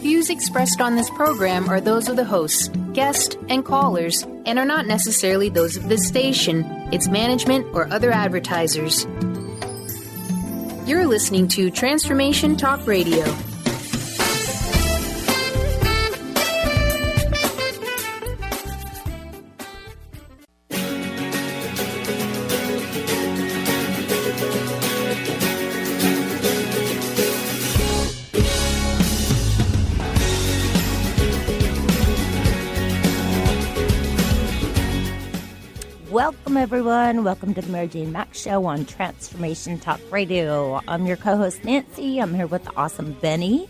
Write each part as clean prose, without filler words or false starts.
views expressed on this program are those of the hosts, guests, and callers, and are not necessarily those of this station, its management, or other advertisers. You're listening to Transformation Talk Radio. Welcome, everyone. Welcome to the Mary Jane Mack Show on Transformation Talk Radio. I'm your co-host, Nancy. I'm here with the awesome Benny,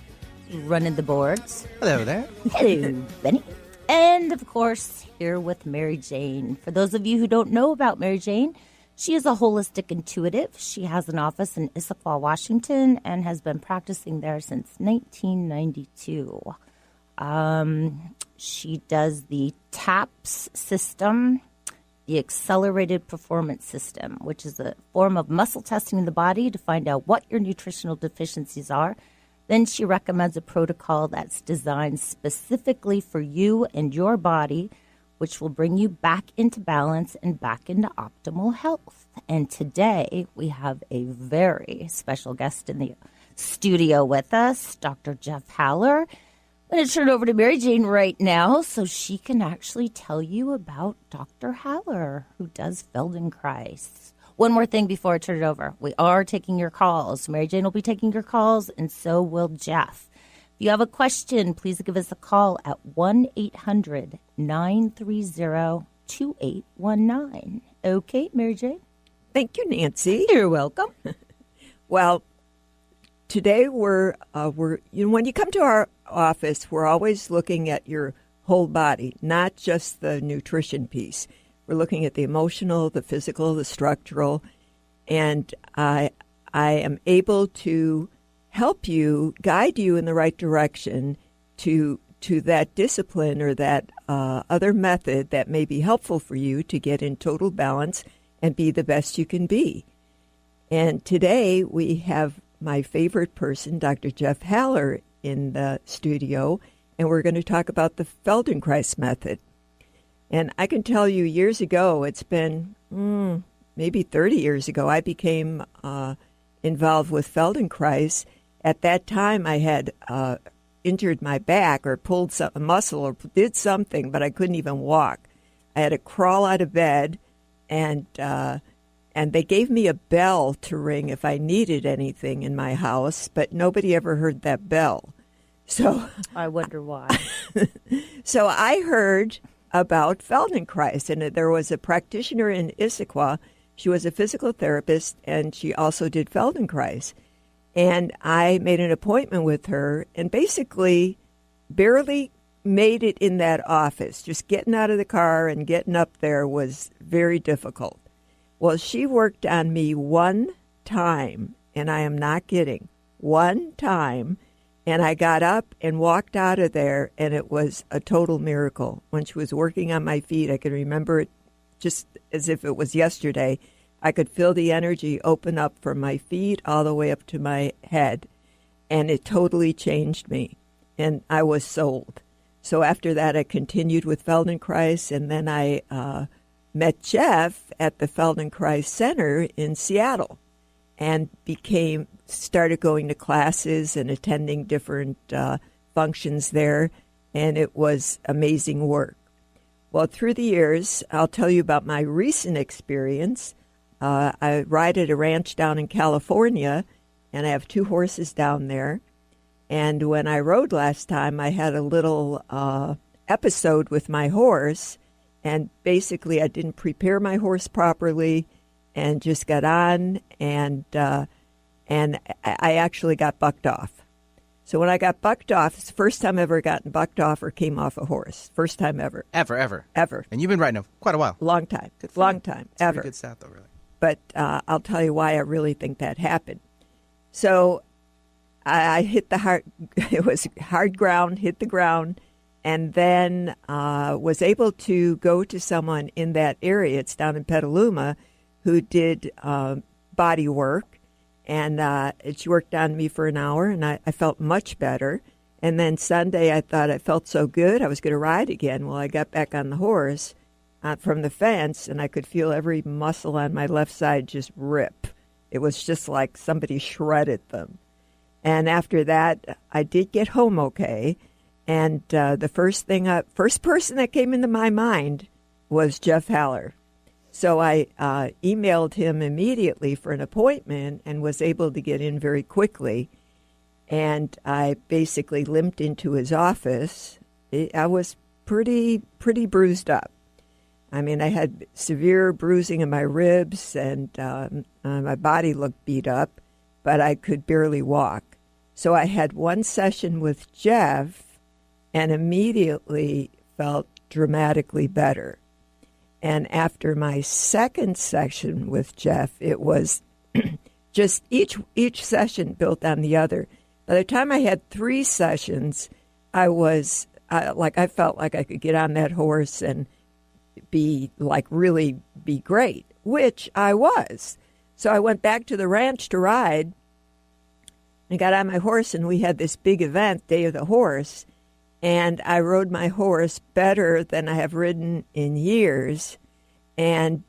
running the boards. Hello there. Hello, Benny. And, of course, here with Mary Jane. For those of you who don't know about Mary Jane, she is a holistic intuitive. She has an office in Issaquah, Washington, and has been practicing there since 1992. She does the TAPS system, the Accelerated Performance System, which is a form of muscle testing in the body to find out what your nutritional deficiencies are. Then she recommends a protocol that's designed specifically for you and your body, which will bring you back into balance and back into optimal health. And today we have a very special guest in the studio with us, Dr. Jeff Haller. I'm going to turn it over to Mary Jane right now so she can actually tell you about Dr. Haller, who does Feldenkrais. One more thing before I turn it over. We are taking your calls. Mary Jane will be taking your calls, and so will Jeff. If you have a question, please give us a call at 1-800-930-2819. Okay, Mary Jane? Thank you, Nancy. You're welcome. Well, today we're when you come to our office, we're always looking at your whole body, not just the nutrition piece. We're looking at the emotional, the physical, the structural, and I am able to help you, guide you in the right direction to that discipline or that other method that may be helpful for you to get in total balance and be the best you can be. And today we have my favorite person, Dr. Jeff Haller, in the studio, and we're going to talk about the Feldenkrais Method. And I can tell you years ago, it's been maybe 30 years ago, I became involved with Feldenkrais. At that time, I had injured my back or pulled a muscle or did something, but I couldn't even walk. I had to crawl out of bed, and they gave me a bell to ring if I needed anything in my house, but nobody ever heard that bell. So I wonder why. So I heard about Feldenkrais, and there was a practitioner in Issaquah. She was a physical therapist, and she also did Feldenkrais. And I made an appointment with her and basically barely made it in that office. Just getting out of the car and getting up there was very difficult. Well, she worked on me one time, and I am not kidding, one time, and I got up and walked out of there, and it was a total miracle. When she was working on my feet, I could remember it just as if it was yesterday. I could feel the energy open up from my feet all the way up to my head, and it totally changed me, and I was sold. So after that, I continued with Feldenkrais, and then I met Jeff at the Feldenkrais Center in Seattle and started going to classes and attending different functions there, and it was amazing work. Well, through the years, I'll tell you about my recent experience. I ride at a ranch down in California, and I have 2 horses down there. And when I rode last time, I had a little episode with my horse, and basically I didn't prepare my horse properly and just got on, and I actually got bucked off. So when I got bucked off, it's the first time I've ever gotten bucked off or came off a horse. First time ever. Ever. Ever. And you've been riding quite a while. Long time. Long time. It's ever. Pretty good stat, though, really. But I'll tell you why I really think that happened. So I hit the hard, it was hard ground, hit the ground, and then was able to go to someone in that area, it's down in Petaluma, who did body work. And she worked on me for an hour, and I felt much better. And then Sunday, I thought I felt so good, I was going to ride again. Well, I got back on the horse from the fence, and I could feel every muscle on my left side just rip. It was just like somebody shredded them. And after that, I did get home okay. And the first person that came into my mind was Jeff Haller. So I emailed him immediately for an appointment and was able to get in very quickly. And I basically limped into his office. I was pretty bruised up. I mean, I had severe bruising in my ribs, and my body looked beat up, but I could barely walk. So I had one session with Jeff and immediately felt dramatically better. And after my second session with Jeff, it was just each session built on the other. By the time I had 3 sessions, I was I felt like I could get on that horse and really be great, which I was. So I went back to the ranch to ride. I got on my horse, and we had this big event, Day of the Horse, and I rode my horse better than I have ridden in years, and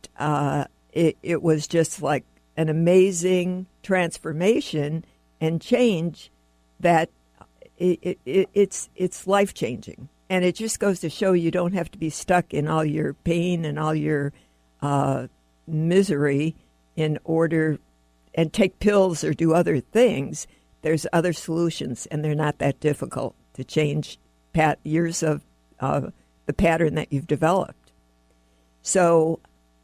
it was just like an amazing transformation and change that it's life-changing. And it just goes to show you don't have to be stuck in all your pain and all your misery in order and take pills or do other things. There's other solutions, and they're not that difficult to change years of the pattern that you've developed. So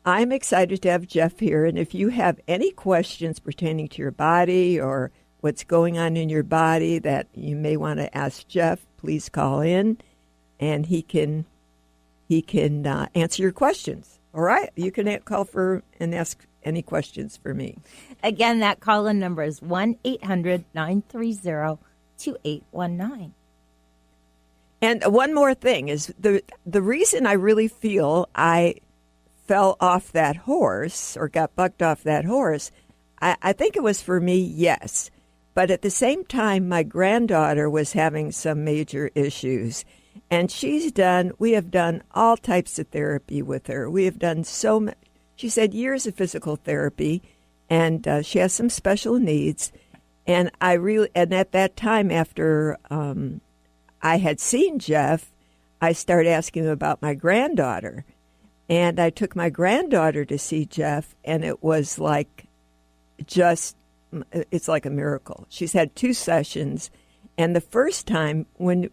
I'm excited to have Jeff here, and if you have any questions pertaining to your body or what's going on in your body that you may want to ask Jeff, please call in, and he can answer your questions. All right? You can call and ask any questions for me. Again, that call-in number is 1-800-930-2819. And one more thing is the reason I really feel I fell off that horse or got bucked off that horse, I think it was for me, yes. But at the same time, my granddaughter was having some major issues. And we have done all types of therapy with her. We have done she said years of physical therapy, and she has some special needs. And at that time, after I had seen Jeff, I started asking him about my granddaughter. And I took my granddaughter to see Jeff, and it was it's like a miracle. She's had 2 sessions, and the first time when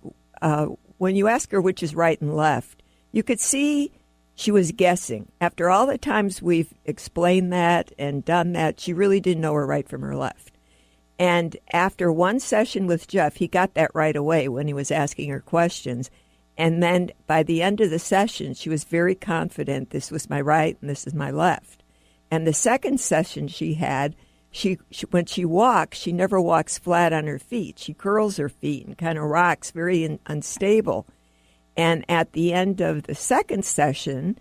you ask her which is right and left, you could see she was guessing. After all the times we've explained that and done that, she really didn't know her right from her left. And after one session with Jeff, he got that right away when he was asking her questions. And then by the end of the session, she was very confident this was my right and this is my left. And the second session she had, she when she walks, she never walks flat on her feet. She curls her feet and kind of rocks, very unstable. And at the end of the second session,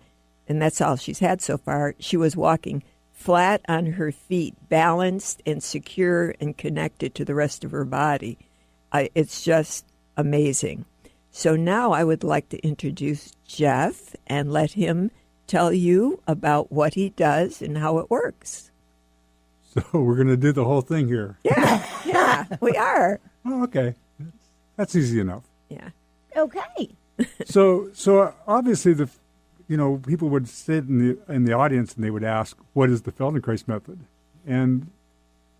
and that's all she's had so far, she was walking flat on her feet, balanced and secure and connected to the rest of her body. It's just amazing. So now I would like to introduce Jeff and let him tell you about what he does and how it works. So we're going to do the whole thing here. Yeah, we are. Oh, okay. That's easy enough. Yeah. Okay. So obviously people would sit in the audience and they would ask, what is the Feldenkrais method? And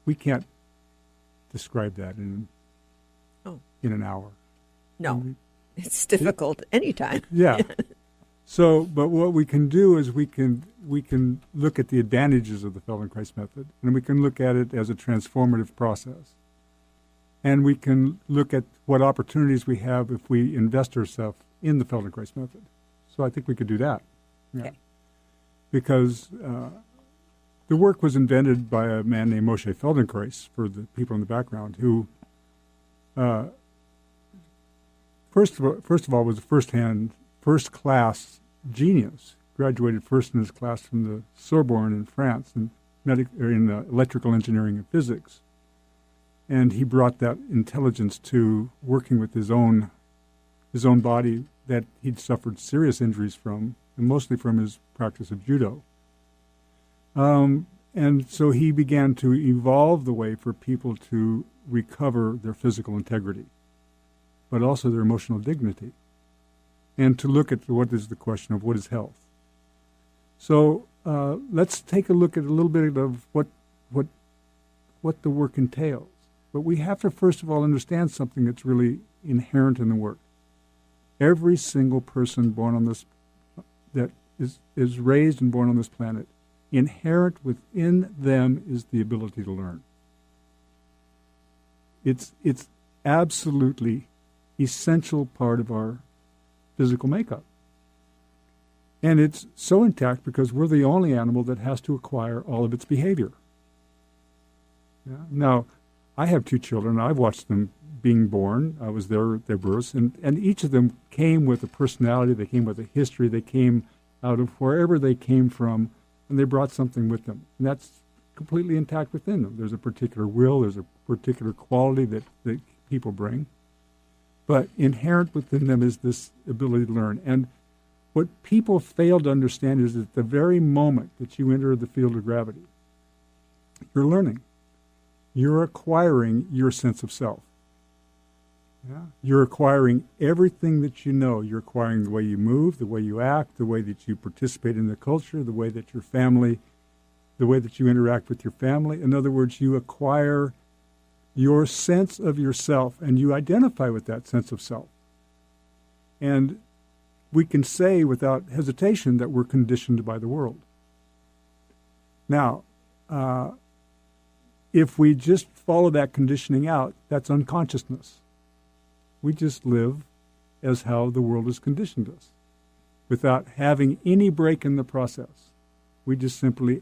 we can't describe that in an hour. No. It's difficult anytime. Yeah. So, but what we can do is we can look at the advantages of the Feldenkrais method, and we can look at it as a transformative process. And we can look at what opportunities we have if we invest ourselves in the Feldenkrais method. So I think we could do that. Yeah. Okay. Because the work was invented by a man named Moshe Feldenkrais, for the people in the background, who first of all was a first-class genius. Graduated first in his class from the Sorbonne in France in electrical engineering and physics. And he brought that intelligence to working with his own body that he'd suffered serious injuries from, and mostly from his practice of judo. And so he began to evolve the way for people to recover their physical integrity, but also their emotional dignity, and to look at what is the question of what is health. So let's take a look at a little bit of what the work entails. But we have to first of all understand something that's really inherent in the work. Every single person born on this, that is raised and born on this planet, inherent within them is the ability to learn. It's absolutely essential part of our physical makeup. And it's so intact because we're the only animal that has to acquire all of its behavior. Yeah? Now, I have 2 children. I've watched them being born. I was there at their births, and each of them came with a personality. They came with a history. They came out of wherever they came from, and they brought something with them. And that's completely intact within them. There's a particular will. There's a particular quality that people bring. But inherent within them is this ability to learn. And what people fail to understand is that the very moment that you enter the field of gravity, you're learning. You're acquiring your sense of self. Yeah? You're acquiring everything that you know. You're acquiring the way you move, the way you act, the way that you participate in the culture, the way that your family, the way that you interact with your family. In other words, you acquire your sense of yourself, and you identify with that sense of self. And we can say without hesitation that we're conditioned by the world. Now, if we just follow that conditioning out, that's unconsciousness. We just live as how the world has conditioned us, without having any break in the process. We just simply,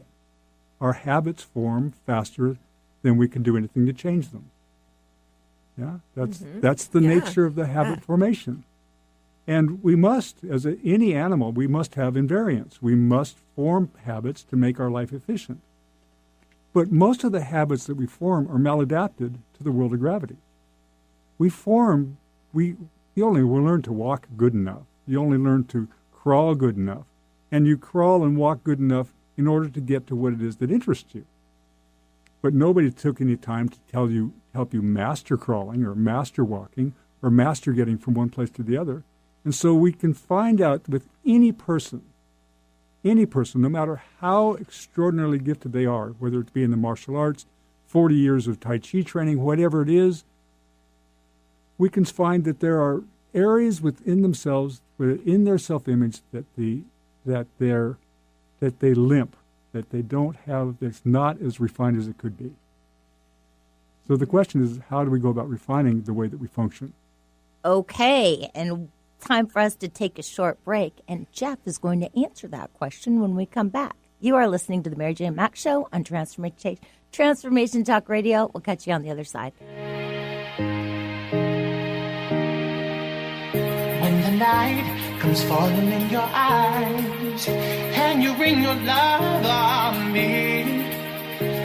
our habits form faster than we can do anything to change them. Yeah, that's the nature of the habit formation. And we must, as any animal, we must have invariance. We must form habits to make our life efficient. But most of the habits that we form are maladapted to the world of gravity. We only will learn to walk good enough. You only learn to crawl good enough. And you crawl and walk good enough in order to get to what it is that interests you. But nobody took any time to help you master crawling or master walking or master getting from one place to the other. And so we can find out with any person, no matter how extraordinarily gifted they are, whether it be in the martial arts, 40 years of Tai Chi training, whatever it is, we can find that there are areas within themselves, in their self-image, that they limp, that they don't have, that's not as refined as it could be. So the question is, how do we go about refining the way that we function? Okay, and time for us to take a short break, and Jeff is going to answer that question when we come back. You are listening to the Mary Jane Mack Show on Transformation Talk Radio. We'll catch you on the other side. When the night comes falling in your eyes and you bring your love on me,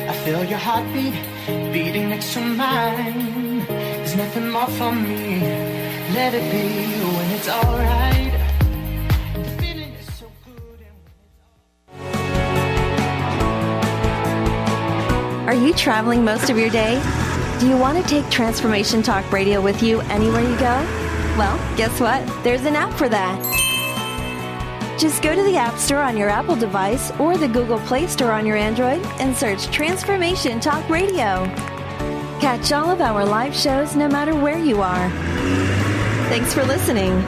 I feel your heartbeat beating next to mine. There's nothing more for me. Let it be when it's alright. The feeling is so good. Are you traveling most of your day? Do you want to take Transformation Talk Radio with you anywhere you go? Well, guess what? There's an app for that. Just go to the App Store on your Apple device or the Google Play Store on your Android and search Transformation Talk Radio. Catch all of our live shows no matter where you are. Thanks for listening.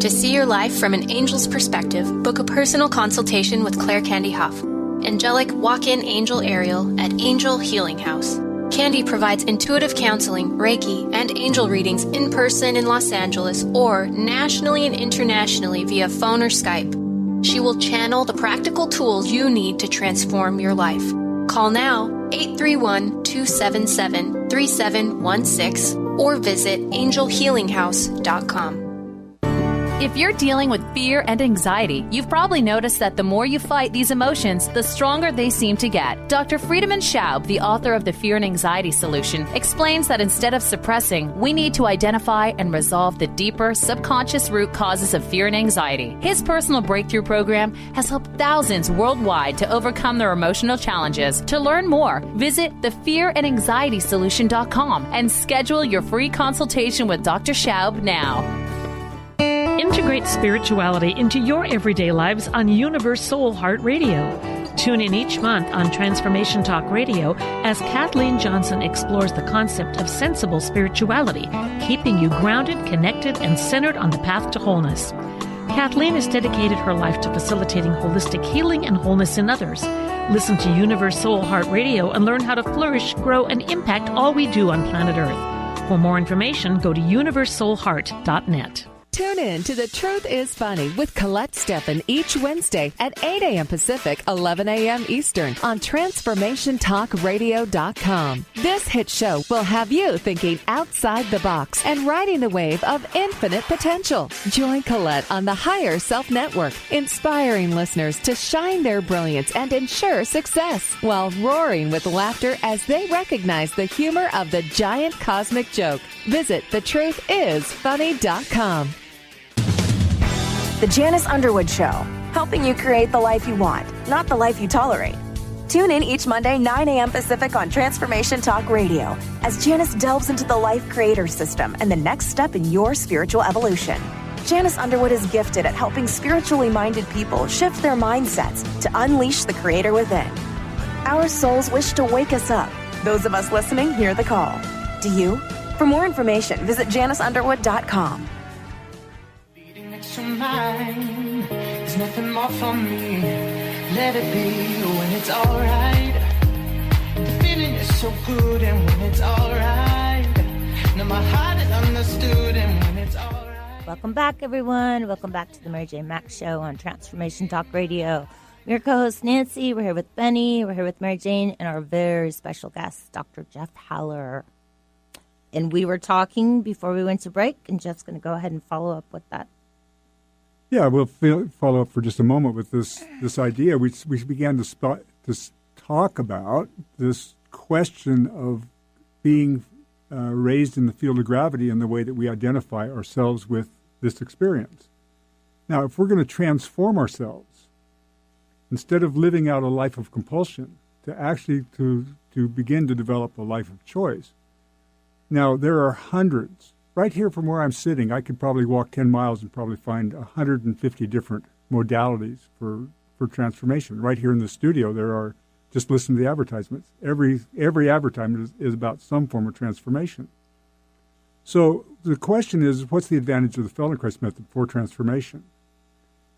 To see your life from an angel's perspective, book a personal consultation with Claire Candy Huff, angelic walk-in angel Ariel at Angel Healing House. Candy provides intuitive counseling, Reiki, and angel readings in person in Los Angeles or nationally and internationally via phone or Skype. She will channel the practical tools you need to transform your life. Call now, 831-277-3716, or visit angelhealinghouse.com. If you're dealing with fear and anxiety, you've probably noticed that the more you fight these emotions, the stronger they seem to get. Dr. Friedemann Schaub, the author of The Fear and Anxiety Solution, explains that instead of suppressing, we need to identify and resolve the deeper, subconscious root causes of fear and anxiety. His personal breakthrough program has helped thousands worldwide to overcome their emotional challenges. To learn more, visit thefearandanxietysolution.com and schedule your free consultation with Dr. Schaub now. Integrate spirituality into your everyday lives on Universe Soul Heart Radio. Tune in each month on Transformation Talk Radio as Kathleen Johnson explores the concept of sensible spirituality, keeping you grounded, connected, and centered on the path to wholeness. Kathleen has dedicated her life to facilitating holistic healing and wholeness in others. Listen to Universe Soul Heart Radio and learn how to flourish, grow, and impact all we do on planet Earth. For more information, go to universesoulheart.net. Tune in to The Truth is Funny with Colette Steffen each Wednesday at 8 a.m. Pacific, 11 a.m. Eastern on TransformationTalkRadio.com. This hit show will have you thinking outside the box and riding the wave of infinite potential. Join Colette on the Higher Self Network, inspiring listeners to shine their brilliance and ensure success while roaring with laughter as they recognize the humor of the giant cosmic joke. Visit thetruthisfunny.com. The Janice Underwood Show, helping you create the life you want, not the life you tolerate. Tune in each Monday, 9 a.m. Pacific on Transformation Talk Radio as Janice delves into the life creator system and the next step in your spiritual evolution. Janice Underwood is gifted at helping spiritually minded people shift their mindsets to unleash the creator within. Our souls wish to wake us up. Those of us listening hear the call. Do you? For more information, visit JaniceUnderwood.com. Mine. There's nothing more for me. Let it be when it's alright. The feeling is so good, and when it's alright. Now my heart is understood, and when it's alright. Welcome back, everyone. Welcome back to the Mary Jane Mack Show on Transformation Talk Radio. I'm your co-host, Nancy. We're here with Benny. We're here with Mary Jane and our very special guest, Dr. Jeff Haller. And we were talking before we went to break, and Jeff's going to go ahead and follow up with that. Yeah, we'll follow up for just a moment with this idea. We began to talk about this question of being raised in the field of gravity and the way that we identify ourselves with this experience. Now, if we're going to transform ourselves, instead of living out a life of compulsion, to begin to develop a life of choice. Now, there are hundreds. Right here from where I'm sitting, I could probably walk 10 miles and probably find 150 different modalities for transformation. Right here in the studio, there are, just listen to the advertisements. Every advertisement is about some form of transformation. So the question is, what's the advantage of the Feldenkrais Method for transformation?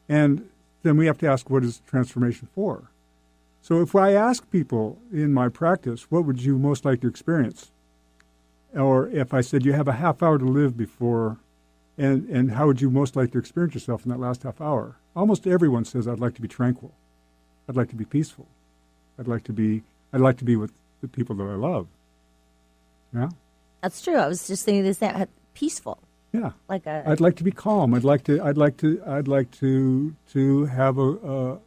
And then we have to ask, what is transformation for? So if I ask people in my practice, what would you most like to experience? Or if I said, you have a half hour to live before, and how would you most like to experience yourself in that last half hour? Almost everyone says, I'd like to be tranquil. I'd like to be peaceful. I'd like to be with the people that I love. Yeah? That's true. I was just thinking this, that peaceful. Yeah. I'd like to be calm. I'd like to have a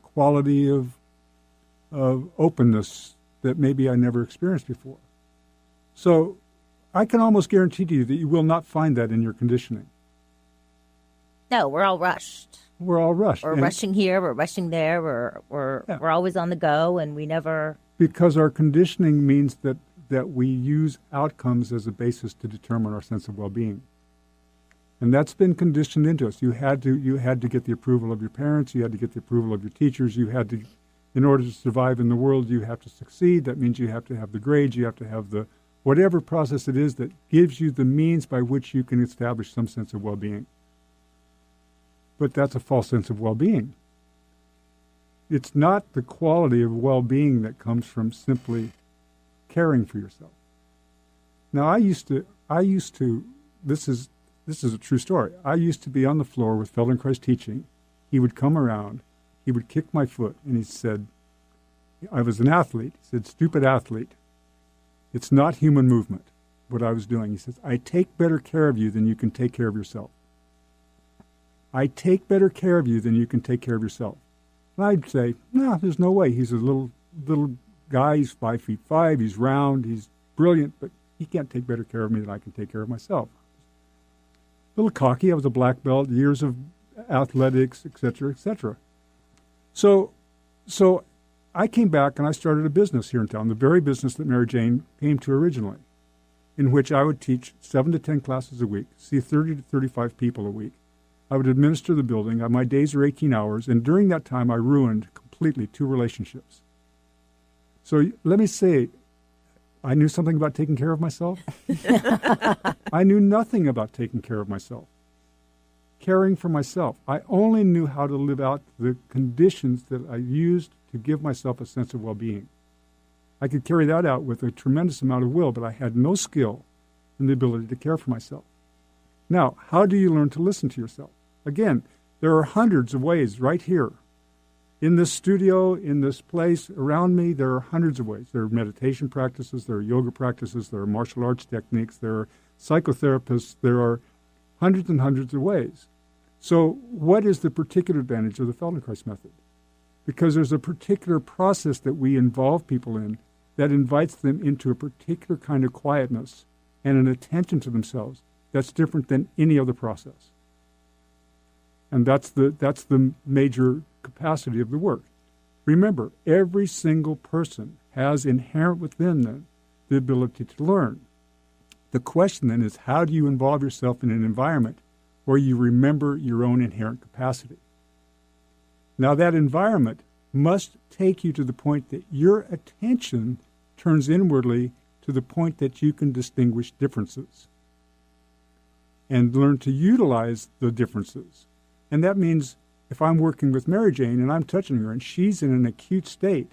quality of openness that maybe I never experienced before. So I can almost guarantee to you that you will not find that in your conditioning. No, we're all rushed. We're all rushed. We're rushing here, we're rushing there, we're always on the go, and we never... Because our conditioning means that we use outcomes as a basis to determine our sense of well-being. And that's been conditioned into us. You had to get the approval of your parents, you had to get the approval of your teachers, you had to, in order to survive in the world, you have to succeed. That means you have to have the grades, you have to have the whatever process it is that gives you the means by which you can establish some sense of well-being. But that's a false sense of well-being. It's not the quality of well-being that comes from simply caring for yourself. Now, I used to. This is a true story. I used to be on the floor with Feldenkrais teaching. He would come around, he would kick my foot, and he said, I was an athlete. He said, stupid athlete. It's not human movement, what I was doing. He says, I take better care of you than you can take care of yourself. I take better care of you than you can take care of yourself. And I'd say, no, there's no way. He's a little guy. He's 5'5". He's round. He's brilliant, but he can't take better care of me than I can take care of myself. A little cocky. I was a black belt, years of athletics, et cetera, et cetera. So I came back and I started a business here in town, the very business that Mary Jane came to originally, in which I would teach 7 to 10 classes a week, see 30 to 35 people a week. I would administer the building. My days are 18 hours, and during that time I ruined completely 2 relationships. So let me say, I knew something about taking care of myself. I knew nothing about taking care of myself. Caring for myself. I only knew how to live out the conditions that I used to give myself a sense of well-being. I could carry that out with a tremendous amount of will, but I had no skill in the ability to care for myself. Now, how do you learn to listen to yourself? Again, there are hundreds of ways right here. In this studio, in this place, around me, there are hundreds of ways. There are meditation practices, there are yoga practices, there are martial arts techniques, there are psychotherapists, there are hundreds and hundreds of ways. So what is the particular advantage of the Feldenkrais method? Because there's a particular process that we involve people in that invites them into a particular kind of quietness and an attention to themselves that's different than any other process. And that's the major capacity of the work. Remember, every single person has inherent within them the ability to learn. The question then is, how do you involve yourself in an environment where you remember your own inherent capacity? Now, that environment must take you to the point that your attention turns inwardly to the point that you can distinguish differences and learn to utilize the differences. And that means if I'm working with Mary Jane and I'm touching her and she's in an acute state,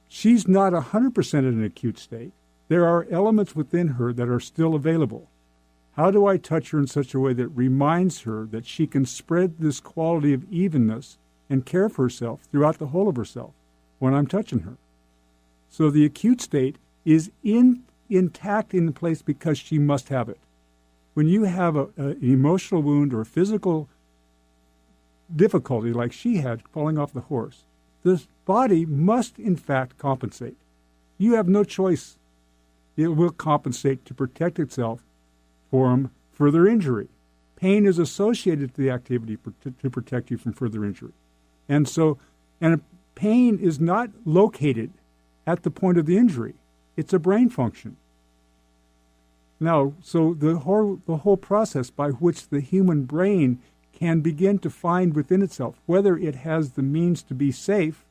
she's not 100% in an acute state. There are elements within her that are still available. How do I touch her in such a way that reminds her that she can spread this quality of evenness and care for herself throughout the whole of herself when I'm touching her? So the acute state is intact in place because she must have it. When you have an emotional wound or a physical difficulty like she had falling off the horse, the body must in fact compensate. You have no choice. It will compensate to protect itself from further injury. Pain is associated to the activity to protect you from further injury. And pain is not located at the point of the injury. It's a brain function. Now, so the whole process by which the human brain can begin to find within itself whether it has the means to be safe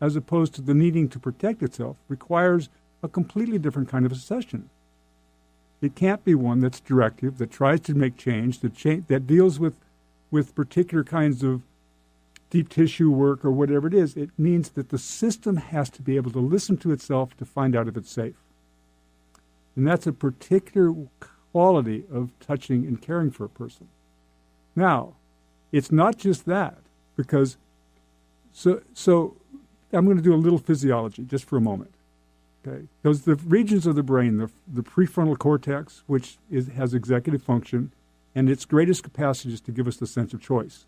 as opposed to the needing to protect itself requires a completely different kind of a session. It can't be one that's directive, that tries to make change, that deals with particular kinds of deep tissue work or whatever it is. It means that the system has to be able to listen to itself to find out if it's safe. And that's a particular quality of touching and caring for a person. Now, it's not just that, because so I'm going to do a little physiology just for a moment. Okay, because the regions of the brain, the prefrontal cortex, which has executive function, and its greatest capacity is to give us the sense of choice.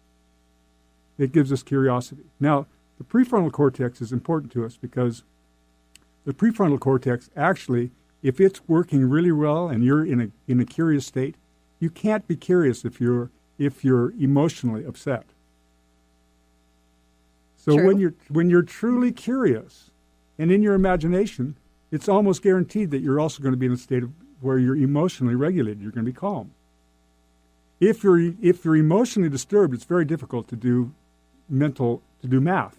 It gives us curiosity. Now, the prefrontal cortex is important to us because the prefrontal cortex actually, if it's working really well and you're in a curious state, you can't be curious if you're emotionally upset. So True. when you're truly curious and in your imagination, it's almost guaranteed that you're also going to be in a state of where you're emotionally regulated. You're going to be calm. If you're emotionally disturbed, it's very difficult to do math.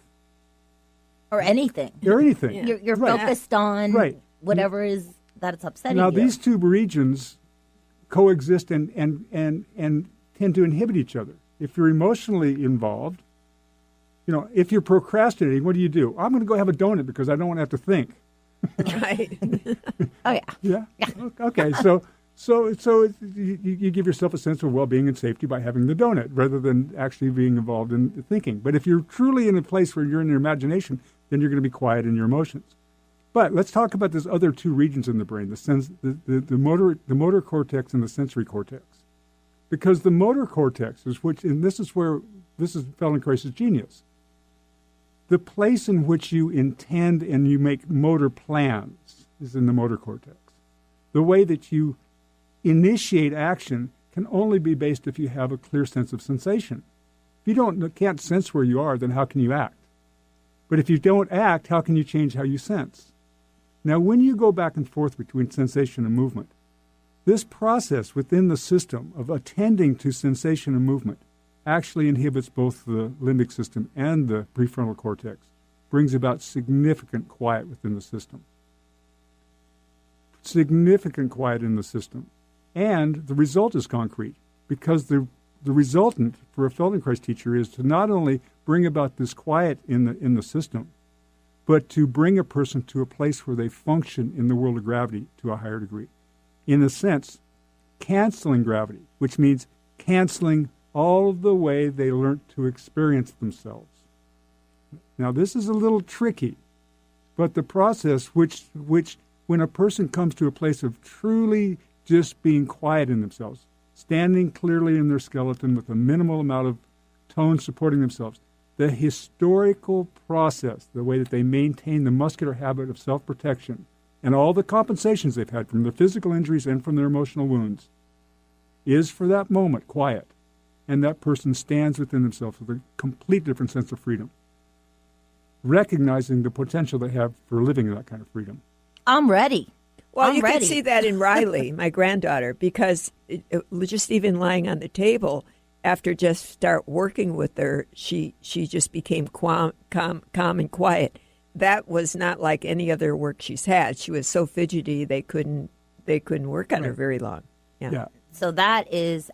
Or anything. Or anything. You're right. focused on whatever is that it's upsetting now, you. these two regions coexist and tend to inhibit each other. If you're emotionally involved, if you're procrastinating, what do? I'm going to go have a donut because I don't want to have to think. Right. Oh, yeah. Yeah? Okay, so you give yourself a sense of well-being and safety by having the donut rather than actually being involved in thinking. But if you're truly in a place where you're in your imagination, then you're going to be quiet in your emotions. But let's talk about these other two regions in the brain, the motor cortex and the sensory cortex. Because the motor cortex is this is Feldenkrais' genius. The place in which you intend and you make motor plans is in the motor cortex. The way that you initiate action can only be based if you have a clear sense of sensation. If you can't sense where you are, then how can you act? But if you don't act, how can you change how you sense? Now, when you go back and forth between sensation and movement, this process within the system of attending to sensation and movement actually inhibits both the limbic system and the prefrontal cortex, brings about significant quiet within the system. Significant quiet in the system. And the result is concrete, because the resultant for a Feldenkrais teacher is to not only bring about this quiet in the system, but to bring a person to a place where they function in the world of gravity to a higher degree. In a sense, canceling gravity, which means canceling all of the way they learned to experience themselves. Now, this is a little tricky, but the process which when a person comes to a place of truly just being quiet in themselves, standing clearly in their skeleton with a minimal amount of tone supporting themselves, the historical process, the way that they maintain the muscular habit of self-protection and all the compensations they've had from their physical injuries and from their emotional wounds, is for that moment quiet. And that person stands within themselves with a complete different sense of freedom, recognizing the potential they have for living that kind of freedom. I'm ready. Well, you can see that in Riley, my granddaughter, because just even lying on the table, after just start working with her, she just became calm and quiet. That was not like any other work she's had. She was so fidgety they couldn't work on her very long. Yeah. So that is,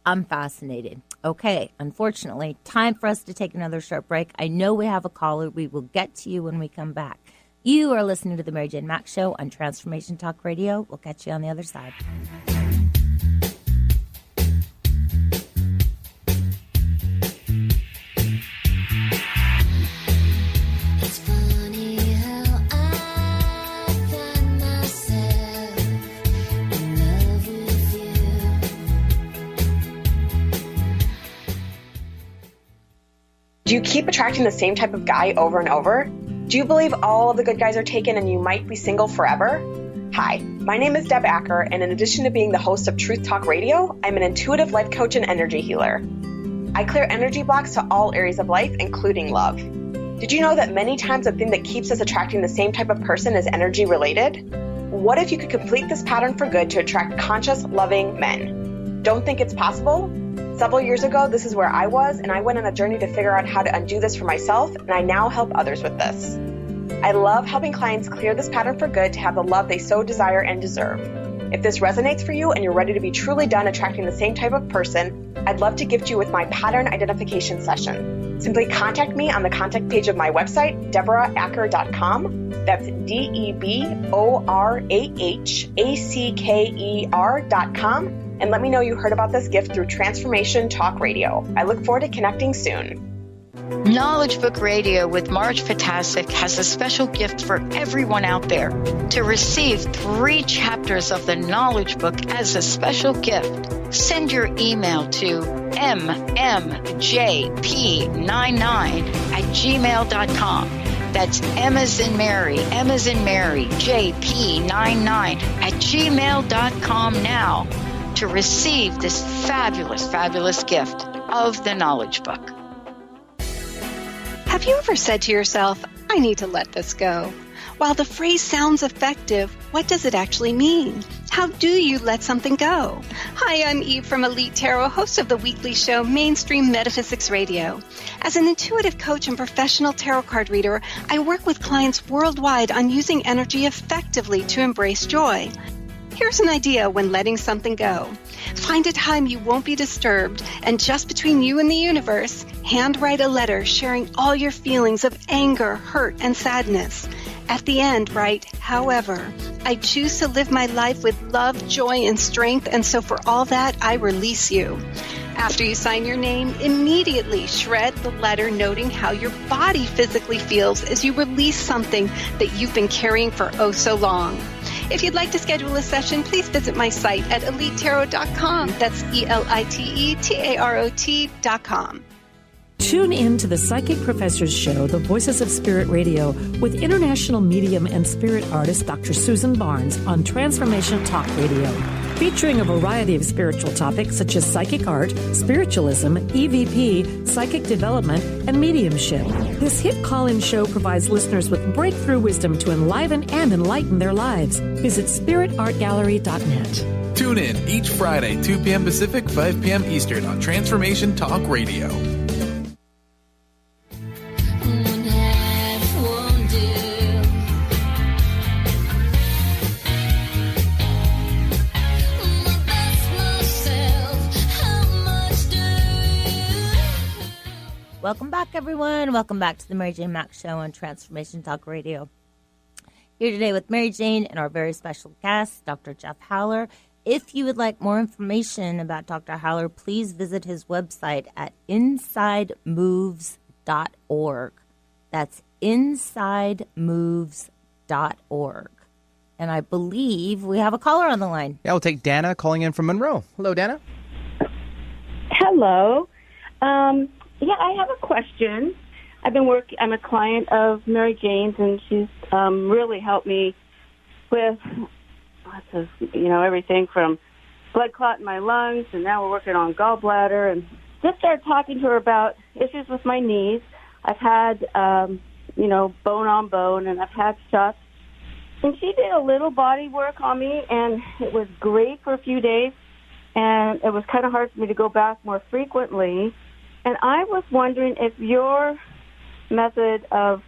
I'm fascinated. Okay, unfortunately, time for us to take another short break. I know we have a caller. We will get to you when we come back. You are listening to the Mary Jane Mack Show on Transformation Talk Radio. We'll catch you on the other side. Do you keep attracting the same type of guy over and over? Do you believe all of the good guys are taken and you might be single forever? Hi, my name is Deb Acker, and in addition to being the host of Truth Talk Radio, I'm an intuitive life coach and energy healer. I clear energy blocks to all areas of life, including love. Did you know that many times the thing that keeps us attracting the same type of person is energy related? What if you could complete this pattern for good to attract conscious, loving men? Don't think it's possible? Several years ago, this is where I was, and I went on a journey to figure out how to undo this for myself, and I now help others with this. I love helping clients clear this pattern for good to have the love they so desire and deserve. If this resonates for you and you're ready to be truly done attracting the same type of person, I'd love to gift you with my pattern identification session. Simply contact me on the contact page of my website, DeborahAcker.com. That's DeborahAcker.com. And let me know you heard about this gift through Transformation Talk Radio. I look forward to connecting soon. Knowledge Book Radio with Marge Fatasic has a special gift for everyone out there. To receive 3 chapters of the Knowledge Book as a special gift, send your email to mmjp99@gmail.com. That's M as in Mary, JP99@gmail.com now to receive this fabulous, fabulous gift of the Knowledge Book. Have you ever said to yourself, I need to let this go? While the phrase sounds effective, what does it actually mean? How do you let something go? Hi, I'm Eve from Elite Tarot, host of the weekly show Mainstream Metaphysics Radio. As an intuitive coach and professional tarot card reader, I work with clients worldwide on using energy effectively to embrace joy. Here's an idea when letting something go. Find a time you won't be disturbed, and just between you and the universe, handwrite a letter sharing all your feelings of anger, hurt, and sadness. At the end, write, however, I choose to live my life with love, joy, and strength, and so for all that, I release you. After you sign your name, immediately shred the letter noting how your body physically feels as you release something that you've been carrying for oh so long. If you'd like to schedule a session, please visit my site at elitetarot.com. That's ELITETAROT.com. Tune in to the Psychic Professors Show, The Voices of Spirit Radio, with international medium and spirit artist Dr. Susan Barnes on Transformation Talk Radio, featuring a variety of spiritual topics such as psychic art, spiritualism, EVP, psychic development, and mediumship. This hit call-in show provides listeners with breakthrough wisdom to enliven and enlighten their lives. Visit spiritartgallery.net. Tune in each Friday, 2 p.m. Pacific, 5 p.m. Eastern on Transformation Talk Radio. Welcome back, everyone. Welcome back to the Mary Jane Mack Show on Transformation Talk Radio. Here today with Mary Jane and our very special guest, Dr. Jeff Haller. If you would like more information about Dr. Haller, please visit his website at insidemoves.org. That's insidemoves.org. And I believe we have a caller on the line. Yeah, we'll take Dana calling in from Monroe. Hello, Dana. Hello. Yeah, I have a question. I'm a client of Mary Jane's, and she's really helped me with everything from blood clot in my lungs, and now we're working on gallbladder. And just started talking to her about issues with my knees. I've had, bone on bone, and I've had shots. And she did a little body work on me, and it was great for a few days. And it was kind of hard for me to go back more frequently. And I was wondering if your method of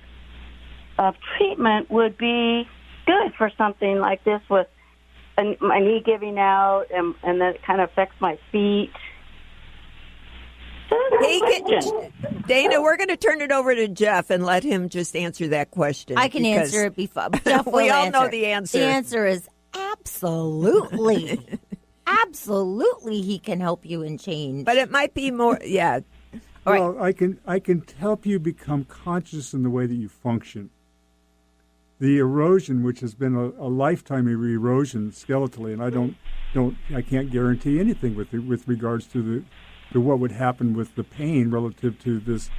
treatment would be good for something like this with my knee giving out and then it kind of affects my feet. Dana, we're going to turn it over to Jeff and let him just answer that question. I can answer it before. Jeff we all know the answer. The answer is absolutely. Absolutely, he can help you and change. But it might be more, yeah. Well, right. I can help you become conscious in the way that you function. The erosion, which has been a lifetime of erosion skeletally, and I can't guarantee anything with regards to what would happen with the pain relative to the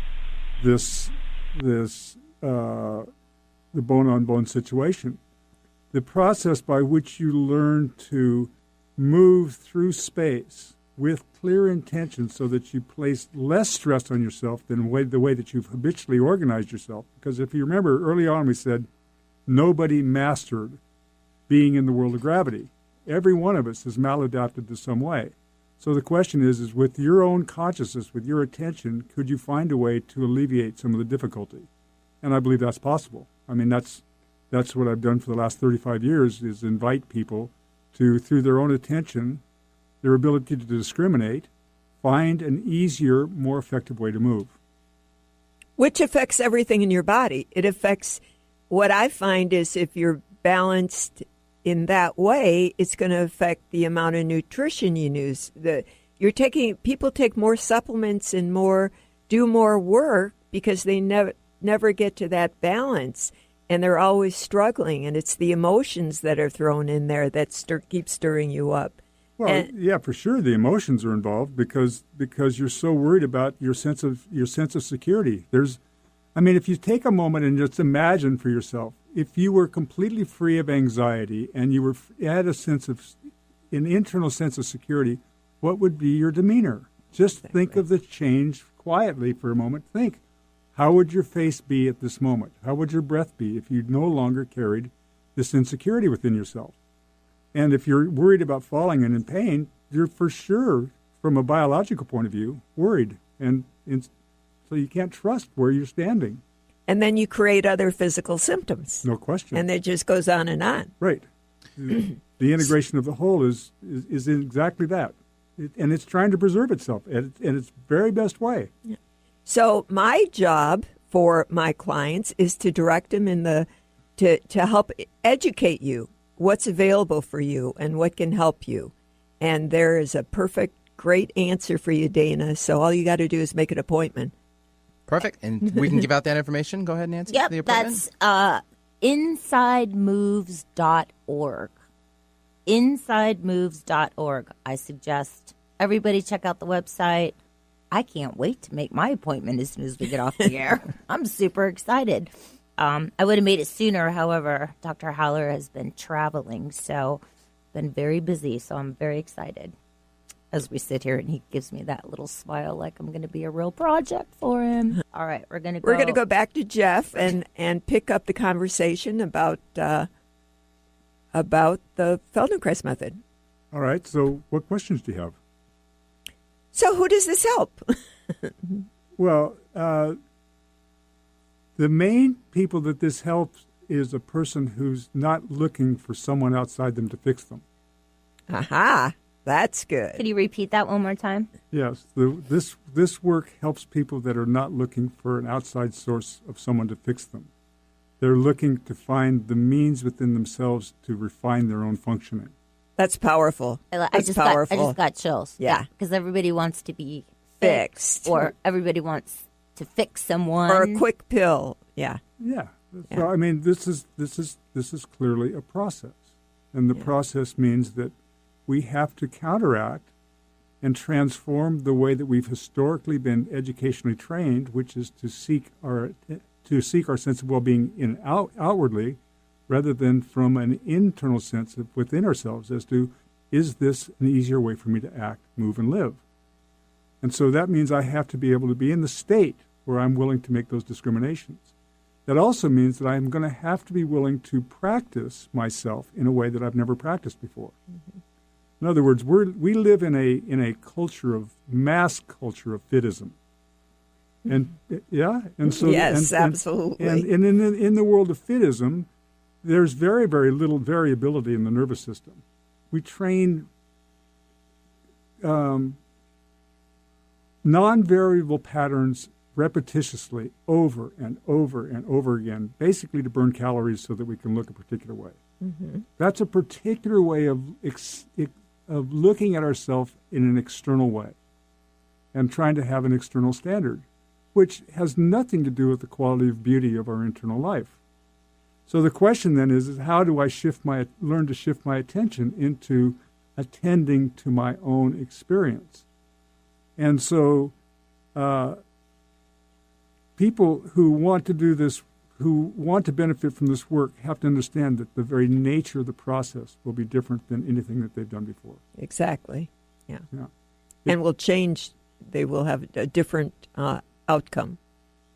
bone-on-bone situation. The process by which you learn to move through space with clear intention so that you place less stress on yourself than the way that you've habitually organized yourself. Because if you remember, early on we said nobody mastered being in the world of gravity. Every one of us is maladapted to some way. So the question is with your own consciousness, with your attention, could you find a way to alleviate some of the difficulty? And I believe that's possible. I mean, that's what I've done for the last 35 years is invite people to, through their own attention, their ability to discriminate, find an easier, more effective way to move. Which affects everything in your body. It affects, what I find is if you're balanced in that way, it's going to affect the amount of nutrition you use. People take more supplements and do more work because they never get to that balance. And they're always struggling, and it's the emotions that are thrown in there that keep stirring you up. Well, yeah, for sure, the emotions are involved because you're so worried about your sense of security. If you take a moment and just imagine for yourself, if you were completely free of anxiety and you had an internal sense of security, what would be your demeanor? Just think of the change quietly for a moment. Think. How would your face be at this moment? How would your breath be if you no longer carried this insecurity within yourself? And if you're worried about falling and in pain, you're for sure, from a biological point of view, worried. And so you can't trust where you're standing. And then you create other physical symptoms. No question. And it just goes on and on. Right. The integration of the whole is exactly that. And it's trying to preserve itself in its very best way. Yeah. So my job for my clients is to direct them to help educate you what's available for you and what can help you. And there is a perfect, great answer for you, Dana. So all you got to do is make an appointment. Perfect. And we can give out that information. Go ahead, Nancy. Yep, the appointment. that's insidemoves.org. insidemoves.org. I suggest everybody check out the website. I can't wait to make my appointment as soon as we get off the air. I'm super excited. I would have made it sooner. However, Dr. Haller has been traveling, so been very busy. So I'm very excited as we sit here and he gives me that little smile like I'm going to be a real project for him. All right, we're going to go back to Jeff and pick up the conversation about the Feldenkrais method. All right, so what questions do you have? So who does this help? Well, the main people that this helps is a person who's not looking for someone outside them to fix them. Aha, that's good. Could you repeat that one more time? Yes, this work helps people that are not looking for an outside source of someone to fix them. They're looking to find the means within themselves to refine their own functioning. That's powerful. I just got chills. Yeah. Because everybody wants to be fixed. Or everybody wants to fix someone. Or a quick pill. Yeah. Yeah. So, I mean, this is clearly a process. And the process means that we have to counteract and transform the way that we've historically been educationally trained, which is to seek our sense of well-being outwardly, rather than from an internal sense of within ourselves as to, is this an easier way for me to act, move, and live? And so that means I have to be able to be in the state where I'm willing to make those discriminations. That also means that I'm going to have to be willing to practice myself in a way that I've never practiced before. Mm-hmm. In other words, we live in a culture of mass culture of fitism. And and so yes, absolutely. And in the world of fitism, there's very, very little variability in the nervous system. We train non-variable patterns repetitiously over and over and over again, basically to burn calories so that we can look a particular way. Mm-hmm. That's a particular way of looking at ourselves in an external way and trying to have an external standard, which has nothing to do with the quality of beauty of our internal life. So the question then is how do I learn to shift my attention into attending to my own experience? And so people who want to do this, who want to benefit from this work, have to understand that the very nature of the process will be different than anything that they've done before. Exactly. Yeah. And will change. They will have a different outcome.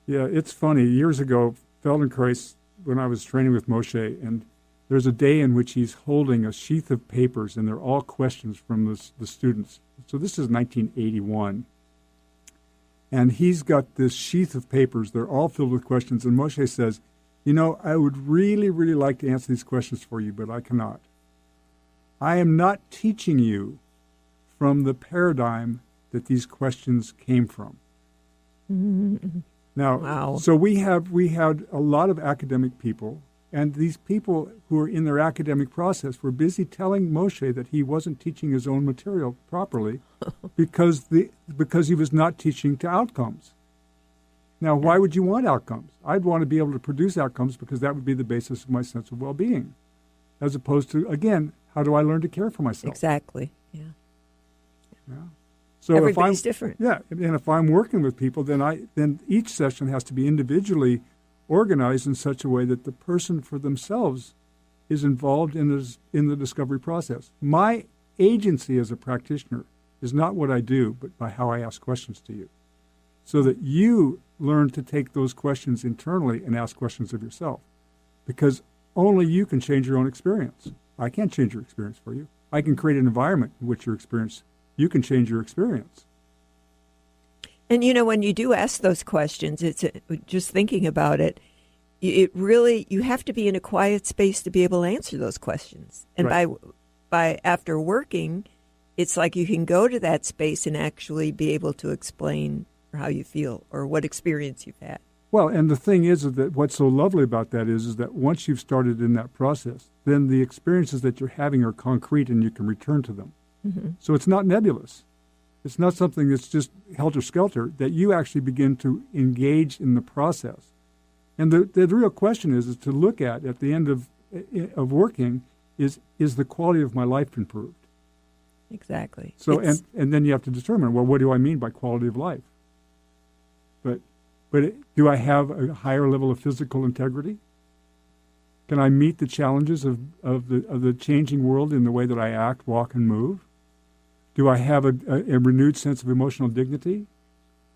Yeah, it's funny. Years ago, Feldenkrais, when I was training with Moshe, and there's a day in which he's holding a sheath of papers, and they're all questions from the students. So this is 1981. And he's got this sheath of papers. They're all filled with questions. And Moshe says, I would really, really like to answer these questions for you, but I cannot. I am not teaching you from the paradigm that these questions came from. Mm-hmm. Now, So we had a lot of academic people, and these people who were in their academic process were busy telling Moshe that he wasn't teaching his own material properly because he was not teaching to outcomes. Now, why would you want outcomes? I'd want to be able to produce outcomes because that would be the basis of my sense of well-being, as opposed to, again, how do I learn to care for myself? Exactly, yeah. So everybody's different. Yeah, and if I'm working with people, then each session has to be individually organized in such a way that the person for themselves is involved in the discovery process. My agency as a practitioner is not what I do, but by how I ask questions to you, so that you learn to take those questions internally and ask questions of yourself, because only you can change your own experience. I can't change your experience for you. I can create an environment in which you can change your experience. And, when you do ask those questions, it's just thinking about it, you have to be in a quiet space to be able to answer those questions. And right. by after working, it's like you can go to that space and actually be able to explain how you feel or what experience you've had. Well, and the thing is that what's so lovely about that is that once you've started in that process, then the experiences that you're having are concrete and you can return to them. Mm-hmm. So it's not nebulous. It's not something that's just helter-skelter, that you actually begin to engage in the process. And the real question is to look at the end of working, is the quality of my life improved? Exactly. So and then you have to determine, well, what do I mean by quality of life? But do I have a higher level of physical integrity? Can I meet the challenges of the changing world in the way that I act, walk, and move? Do I have a renewed sense of emotional dignity?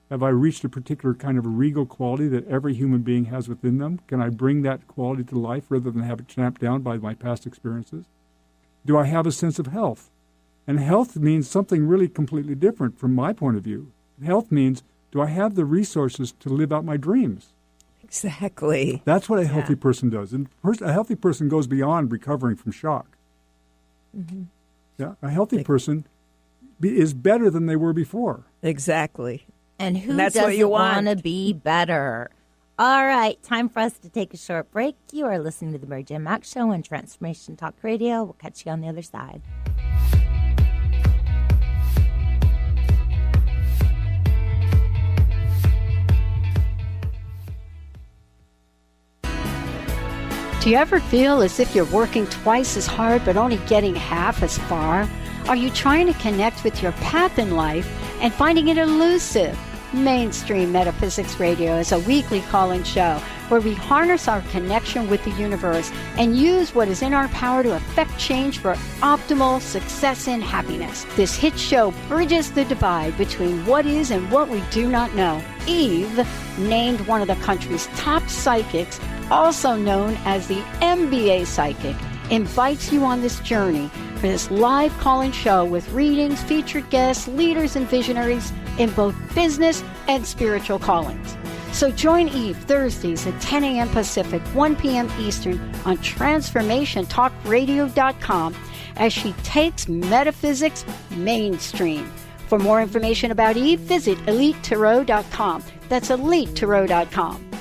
Have I reached a particular kind of a regal quality that every human being has within them? Can I bring that quality to life rather than have it champed down by my past experiences? Do I have a sense of health? And health means something really completely different from my point of view. Health means, do I have the resources to live out my dreams? Exactly. That's what a healthy person does. And a healthy person goes beyond recovering from shock. Mm-hmm. Yeah, a healthy person is better than they were before. Exactly. And who that's doesn't want to be better? All right, time for us to take a short break. You are listening to the Mary Jane Mack Show on Transformation Talk Radio. We'll catch you on the other side. Do you ever feel as if you're working twice as hard but only getting half as far? Are you trying to connect with your path in life and finding it elusive? Mainstream Metaphysics Radio is a weekly call-in show where we harness our connection with the universe and use what is in our power to affect change for optimal success and happiness. This hit show bridges the divide between what is and what we do not know. Eve, named one of the country's top psychics, also known as the MBA psychic, invites you on this journey for this live call-in show with readings, featured guests, leaders, and visionaries in both business and spiritual callings. So join Eve Thursdays at 10 a.m. Pacific, 1 p.m. Eastern on TransformationTalkRadio.com as she takes metaphysics mainstream. For more information about Eve, visit EliteTarot.com. That's EliteTarot.com.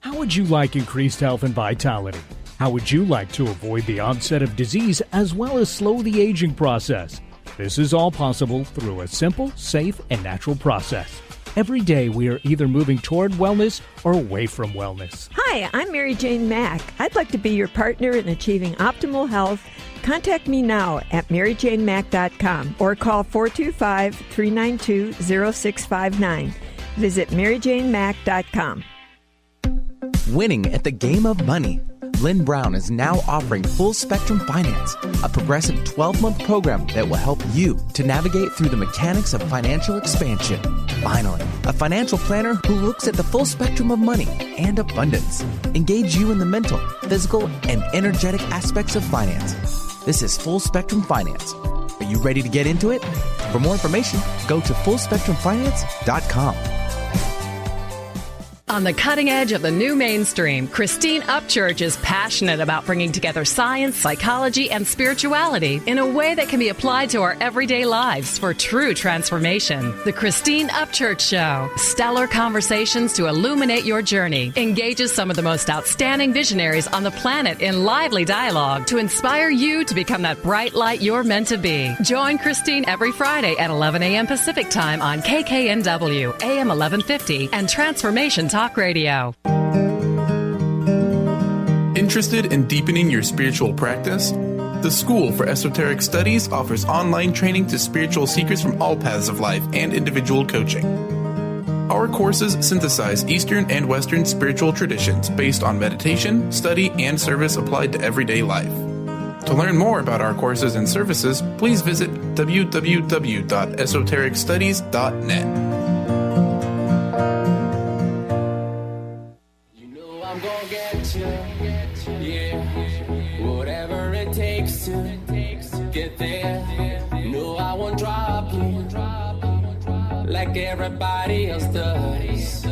How would you like increased health and vitality? How would you like to avoid the onset of disease as well as slow the aging process? This is all possible through a simple, safe, and natural process. Every day we are either moving toward wellness or away from wellness. Hi, I'm Mary Jane Mack. I'd like to be your partner in achieving optimal health. Contact me now at MaryJaneMack.com or call 425-392-0659. Visit MaryJaneMack.com. Winning at the game of money. Lynn Brown is now offering Full Spectrum Finance, a progressive 12-month program that will help you to navigate through the mechanics of financial expansion. Finally, a financial planner who looks at the full spectrum of money and abundance. Engage you in the mental, physical, and energetic aspects of finance. This is Full Spectrum Finance. Are you ready to get into it? For more information, go to FullSpectrumFinance.com. On the cutting edge of the new mainstream, Christine Upchurch is passionate about bringing together science, psychology, and spirituality in a way that can be applied to our everyday lives for true transformation. The Christine Upchurch Show, stellar conversations to illuminate your journey, engages some of the most outstanding visionaries on the planet in lively dialogue to inspire you to become that bright light you're meant to be. Join Christine every Friday at 11 a.m. Pacific Time on KKNW, AM 1150, and Transformation Talk Radio. Interested in deepening your spiritual practice? The School for Esoteric Studies offers online training to spiritual seekers from all paths of life and individual coaching. Our courses synthesize Eastern and Western spiritual traditions based on meditation, study, and service applied to everyday life. To learn more about our courses and services, please visit www.esotericstudies.net. Whatever it takes to get there. No, I won't drop you like everybody else does.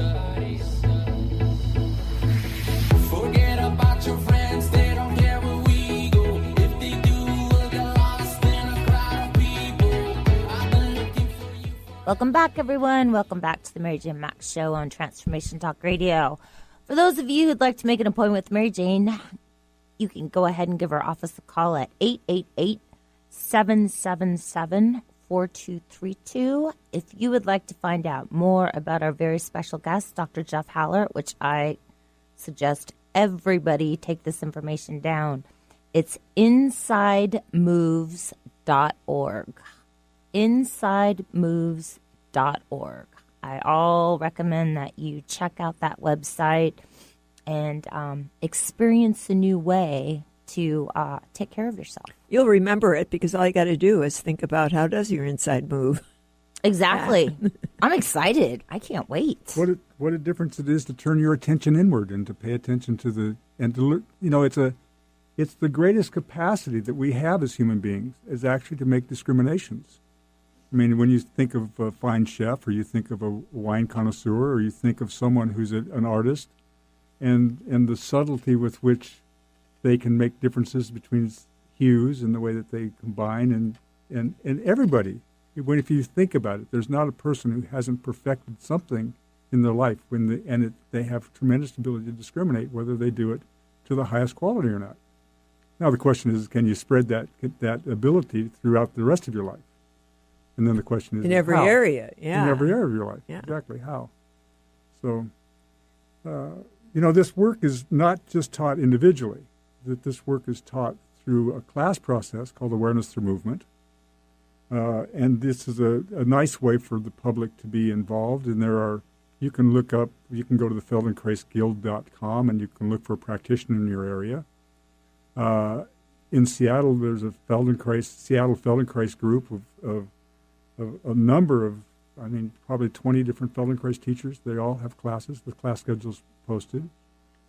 Forget about your friends, they don't care where we go. If they do, we'll get lost in a crowd of people. I've been looking for you. Welcome back, everyone. Welcome back to the Mary Jane Mack Show on Transformation Talk Radio. For those of you who'd like to make an appointment with Mary Jane, you can go ahead and give her office a call at 888-777-4232. If you would like to find out more about our very special guest, Dr. Jeff Haller, which I suggest everybody take this information down. It's insidemoves.org. Insidemoves.org. I all recommend that you check out that website and experience a new way to take care of yourself. You'll remember it because all you got to do is think about how does your inside move. Exactly. I'm excited. I can't wait. What a difference it is to turn your attention inward and to pay attention to the it's the greatest capacity that we have as human beings is actually to make discriminations. I mean, when you think of a fine chef, or you think of a wine connoisseur, or you think of someone who's an artist, and the subtlety with which they can make differences between hues and the way that they combine, and everybody. If you think about it, there's not a person who hasn't perfected something in their life they have tremendous ability to discriminate whether they do it to the highest quality or not. Now the question is, can you spread that ability throughout the rest of your life? And then the question is, in every how? area, yeah. In every area of your life, yeah. Exactly, how? So, this work is not just taught individually, that this work is taught through a class process called Awareness Through Movement. And this is a nice way for the public to be involved. And you can go to the FeldenkraisGuild.com and you can look for a practitioner in your area. In Seattle, there's a Seattle Feldenkrais group of a number of, probably 20 different Feldenkrais teachers. They all have classes. The class schedule's posted.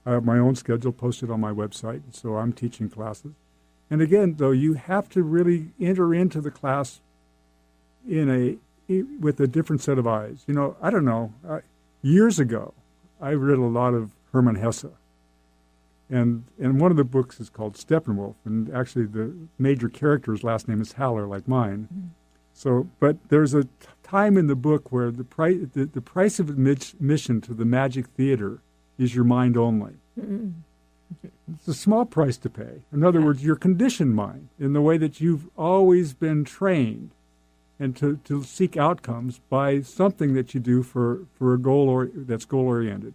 I have my own schedule posted on my website, so I'm teaching classes. And again, though, you have to really enter into the class with a different set of eyes. I don't know. Years ago, I read a lot of Hermann Hesse. And one of the books is called Steppenwolf, and actually the major character's last name is Haller, like mine. Mm-hmm. So, but there's a time in the book where the price of admission to the Magic Theater is your mind only. Mm-hmm. It's a small price to pay. In other words, your conditioned mind, in the way that you've always been trained, and to seek outcomes by something that you do for a goal that's goal-oriented.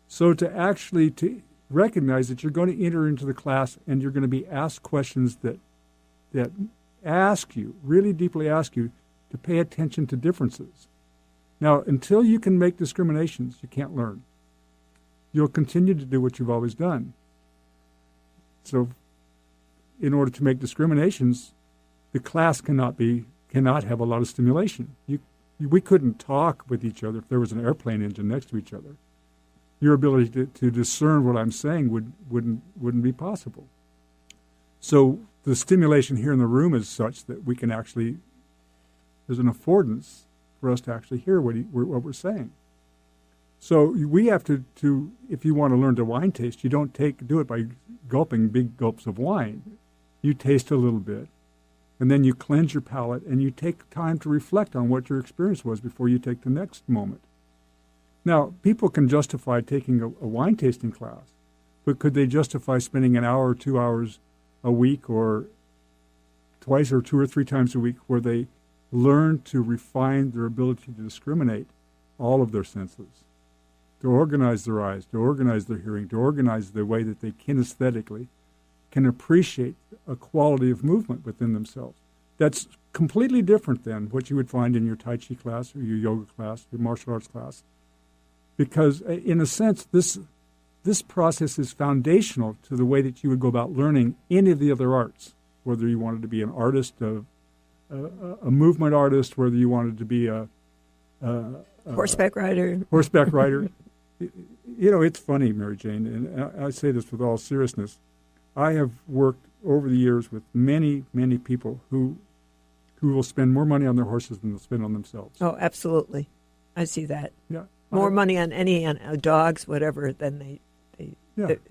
So to recognize that you're going to enter into the class and you're going to be asked questions that really deeply ask you to pay attention to differences. Now, until you can make discriminations, you can't learn. You'll continue to do what you've always done. So in order to make discriminations, the class cannot have a lot of stimulation. We couldn't talk with each other if there was an airplane engine next to each other. Your ability to discern what I'm saying wouldn't be possible. So the stimulation here in the room is such that we can actually, there's an affordance for us to actually hear what we're saying. So we have to if you want to learn to wine taste, you don't do it by gulping big gulps of wine. You taste a little bit, and then you cleanse your palate, and you take time to reflect on what your experience was before you take the next moment. Now, people can justify taking a wine tasting class, but could they justify spending an hour or 2 hours a week or twice or 2 or 3 times a week where they learn to refine their ability to discriminate all of their senses, to organize their eyes, to organize their hearing, to organize the way that they kinesthetically can appreciate a quality of movement within themselves? That's completely different than what you would find in your Tai Chi class or your yoga class, your martial arts class. Because, in a sense, this process is foundational to the way that you would go about learning any of the other arts, whether you wanted to be an artist, a movement artist, whether you wanted to be a horseback rider. Horseback rider. It's funny, Mary Jane, and I say this with all seriousness. I have worked over the years with many, many people who will spend more money on their horses than they'll spend on themselves. Oh, absolutely. I see that. Yeah. More money on dogs, whatever, than they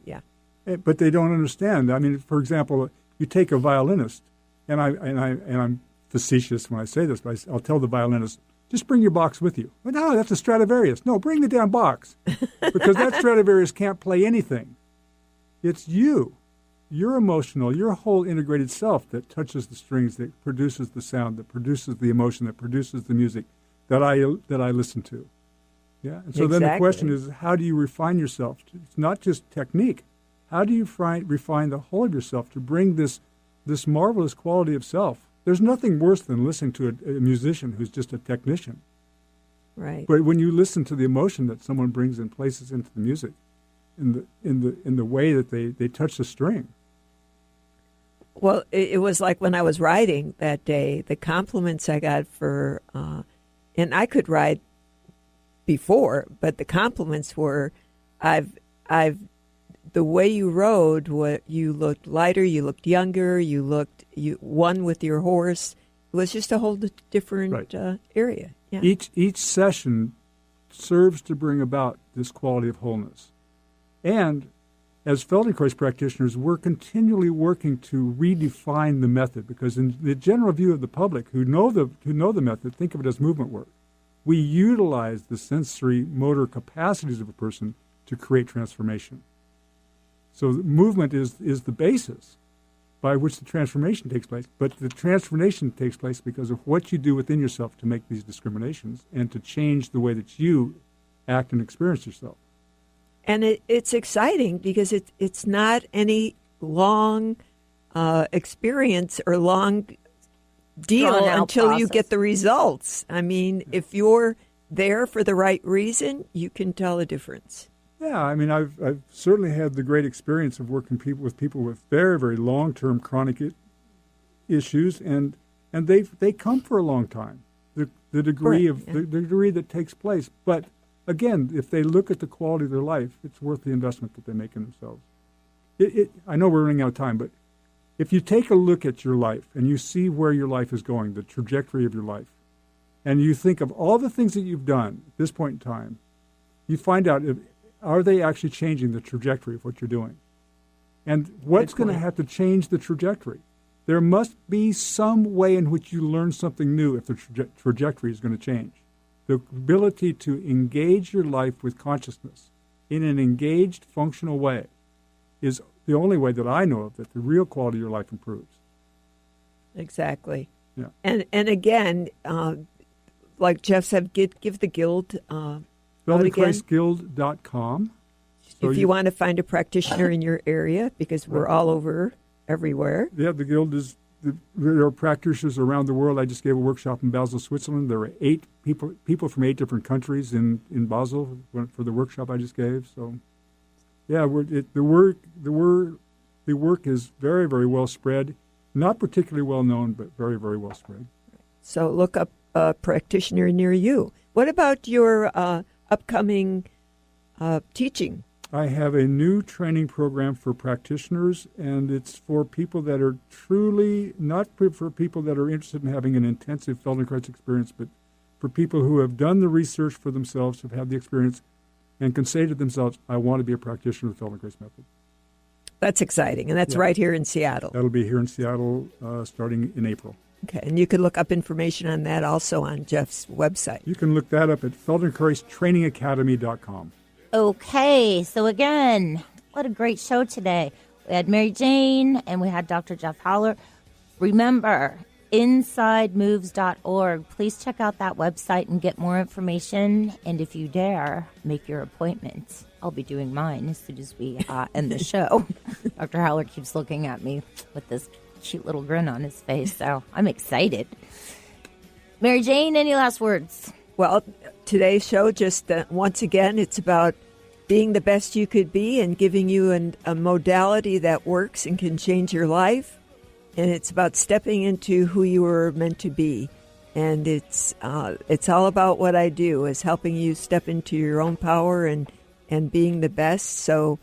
yeah. But they don't understand. I mean, for example, you take a violinist, and I'm facetious when I say this, but I'll tell the violinist, just bring your box with you. But no, that's a Stradivarius. No, bring the damn box, because that Stradivarius can't play anything. It's you, your emotional, your whole integrated self that touches the strings, that produces the sound, that produces the emotion, that produces the music that I listen to. Yeah, and so Then the question is, how do you refine yourself? It's not just technique. How do you refine the whole of yourself to bring this marvelous quality of self? There's nothing worse than listening to a musician who's just a technician. Right. But when you listen to the emotion that someone brings and places into the music, in the way that they touch the string. Well, it was like when I was writing that day, the compliments I got for, and I could write before, but the compliments were, the way you rode, you looked lighter, you looked younger, you won with your horse. It was just a whole different area. Yeah. Each session serves to bring about this quality of wholeness. And as Feldenkrais practitioners, we're continually working to redefine the method, because in the general view of the public who know the method, think of it as movement work. We utilize the sensory motor capacities of a person to create transformation. So movement is the basis by which the transformation takes place. But the transformation takes place because of what you do within yourself to make these discriminations and to change the way that you act and experience yourself. And it's exciting because it's not any long experience or long deal until you get the results. I mean, if you're there for the right reason, you can tell a difference. Yeah, I mean, I've certainly had the great experience of working with people with very, very long-term chronic issues, and they come for a long time. The degree the degree that takes place, but again, if they look at the quality of their life, it's worth the investment that they make in themselves. I know we're running out of time, but if you take a look at your life and you see where your life is going, the trajectory of your life, and you think of all the things that you've done at this point in time, you find out, are they actually changing the trajectory of what you're doing? And what's going to have to change the trajectory? There must be some way in which you learn something new if the trajectory is going to change. The ability to engage your life with consciousness in an engaged, functional way is the only way that I know of that the real quality of your life improves. Exactly. Yeah. And again, like Jeff said, give the guild FeldenkraisGuild.com. So if you want to find a practitioner in your area, because we're all over everywhere. Yeah, the guild is. There are practitioners around the world. I just gave a workshop in Basel, Switzerland. There were 8 people from 8 different countries in Basel for the workshop I just gave. So, yeah, the work is very, very well spread. Not particularly well known, but very, very well spread. So look up a practitioner near you. What about your upcoming teaching? I have a new training program for practitioners, and it's for people that are truly, not for people that are interested in having an intensive Feldenkrais experience, but for people who have done the research for themselves, have had the experience, and can say to themselves, I want to be a practitioner of the Feldenkrais Method. That's exciting, and that's right here in Seattle. That'll be here in Seattle starting in April. Okay, and you can look up information on that also on Jeff's website. You can look that up at FeldenkraisTrainingAcademy.com. Okay, so again, what a great show today. We had Mary Jane and we had Dr. Jeff Haller. Remember, InsideMoves.org. Please check out that website and get more information. And if you dare, make your appointment. I'll be doing mine as soon as we end the show. Dr. Haller keeps looking at me with this cute little grin on his face, so I'm excited. Mary Jane, any last words? Well, today's show, just once again, it's about being the best you could be and giving you a modality that works and can change your life. And it's about stepping into who you were meant to be. And it's all about what I do, is helping you step into your own power and being the best. So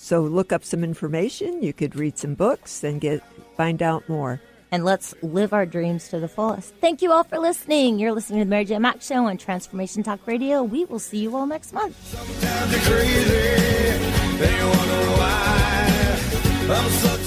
look up some information. You could read some books and find out more. And let's live our dreams to the fullest. Thank you all for listening. You're listening to the Mary Jane Mack Show on Transformation Talk Radio. We will see you all next month. Sometimes you're crazy, and you wonder why. I'm so